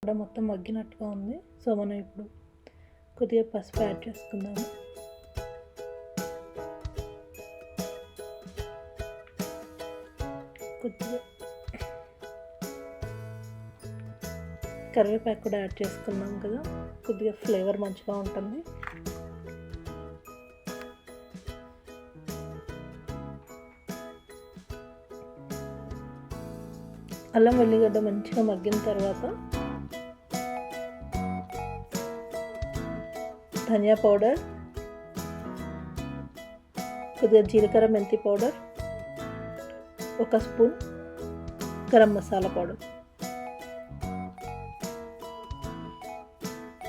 కూడా మొత్తం మగ్గినట్టుగా ఉంది. సో మనం ఇప్పుడు కొద్దిగా పసుపు యాడ్ చేసుకుందాము. కొద్దిగా కరివేపాకు కూడా యాడ్ చేసుకున్నాం కదా, కొద్దిగా ఫ్లేవర్ మంచిగా ఉంటుంది. అల్లం వెల్లిగడ్డ మంచిగా మగ్గిన తర్వాత ధనియా పౌడర్, కొద్దిగా జీలకర్ర మెంతి powder, 1 spoon garam masala powder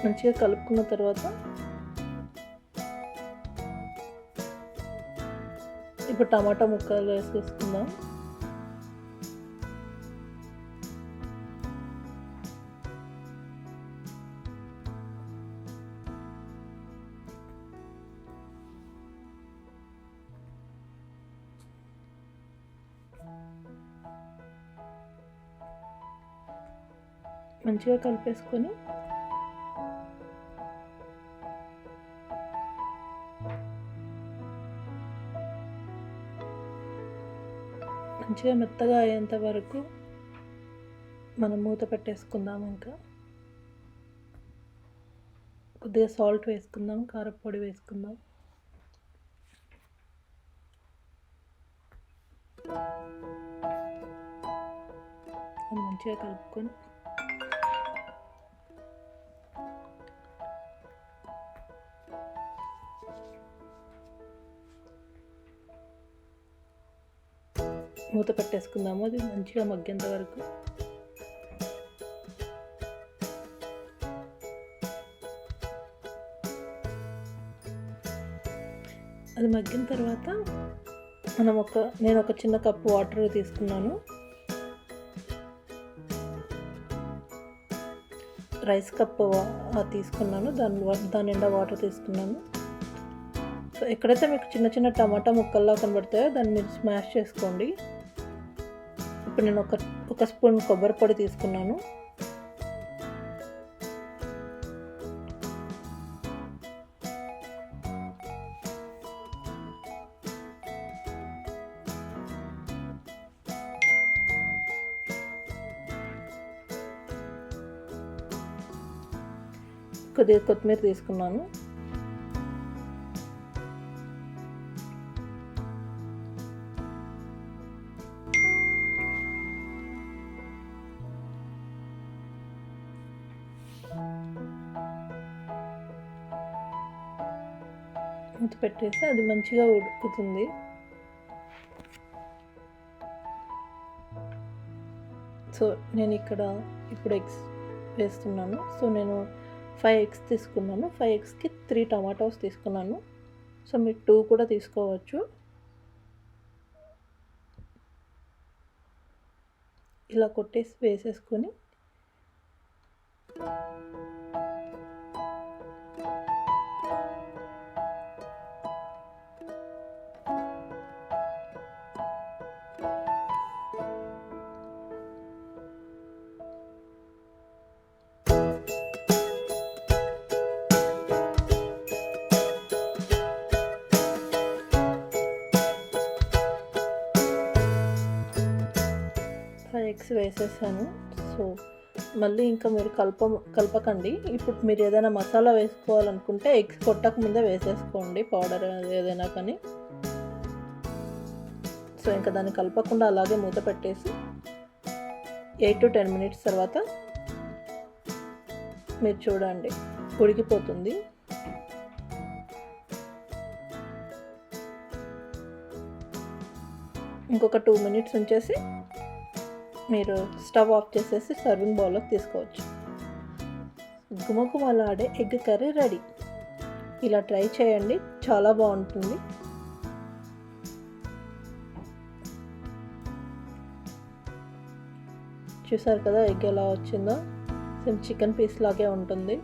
మంచిగా కలుపుకున్న తర్వాత ఇప్పుడు టమాటా ముక్కలు వేసేసుకుందాం. మంచిగా కలిపేసుకొని మంచిగా మెత్తగా అయ్యేంత వరకు మనం మూత పెట్టేసుకుందాం. ఇంకా కొద్దిగా సాల్ట్ వేసుకుందాం, కారపొడి వేసుకుందాం. మంచిగా కలుపుకొని మూత పెట్టేసుకుందాము. అది మంచిగా మగ్గేంత వరకు. అది మగ్గిన తర్వాత నేను ఒక చిన్న కప్పు వాటర్ తీసుకున్నాను. రైస్ కప్ తీసుకున్నాను, దాని నిండా వాటర్ తీసుకున్నాను. సో ఎక్కడైతే మీకు చిన్న చిన్న టమాటా ముక్కల్లా కనబడతాయో దాన్ని మీరు స్మాష్ చేసుకోండి. ఇప్పుడు నేను ఒక స్పూన్ కొబ్బరి పొడి తీసుకున్నాను. కొద్దిగా కొత్తిమీర తీసుకున్నాను. మూత పెట్టేసి అది మంచిగా ఉడుకుతుంది. సో నేను ఇక్కడ ఇప్పుడు ఎగ్స్ వేస్తున్నాను. సో నేను 5 ఎగ్స్ తీసుకున్నాను. 5 ఎగ్స్కి 3 టమాటోస్ తీసుకున్నాను. సో మీరు 2 కూడా తీసుకోవచ్చు. ఇలా కొట్టేసి వేసేసుకొని ఎగ్స్ వేసేసాను. సో మళ్ళీ ఇంకా మీరు కలపకండి. ఇప్పుడు మీరు ఏదైనా మసాలా వేసుకోవాలనుకుంటే ఎగ్స్ కొట్టక ముందే వేసేసుకోండి, పౌడర్ ఏదైనా కానీ. సో ఇంకా దాన్ని కలపకుండా అలాగే మూత పెట్టేసి 8 to 10 minutes తర్వాత మీరు చూడండి ఉడికిపోతుంది. ఇంకొక 2 minutes ఉంచేసి మీరు స్టవ్ ఆఫ్ చేసేసి సర్వింగ్ బౌల్లోకి తీసుకోవచ్చు. గుమగుమలాడే ఎగ్ కర్రీ రెడీ. ఇలా ట్రై చేయండి, చాలా బాగుంటుంది. చూసారు కదా ఎగ్ ఎలా వచ్చిందో, సేమ్ చికెన్ పీస్ లాగే ఉంటుంది.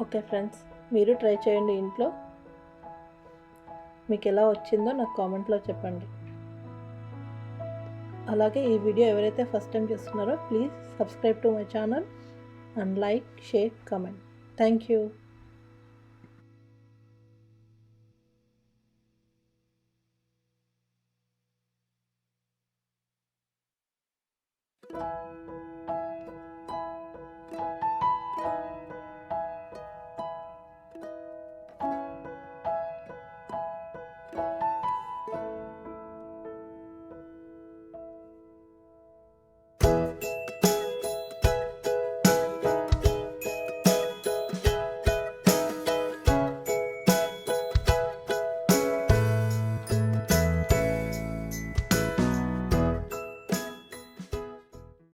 ఓకే ఫ్రెండ్స్, మీరు ట్రై చేయండి ఇంట్లో. మీకు ఎలా వచ్చిందో నాకు కామెంట్లో చెప్పండి. అలాగే ఈ వీడియో ఎవరైతే ఫస్ట్ టైం చూస్తున్నారో please subscribe to my channel and like, share, comment. Thank you.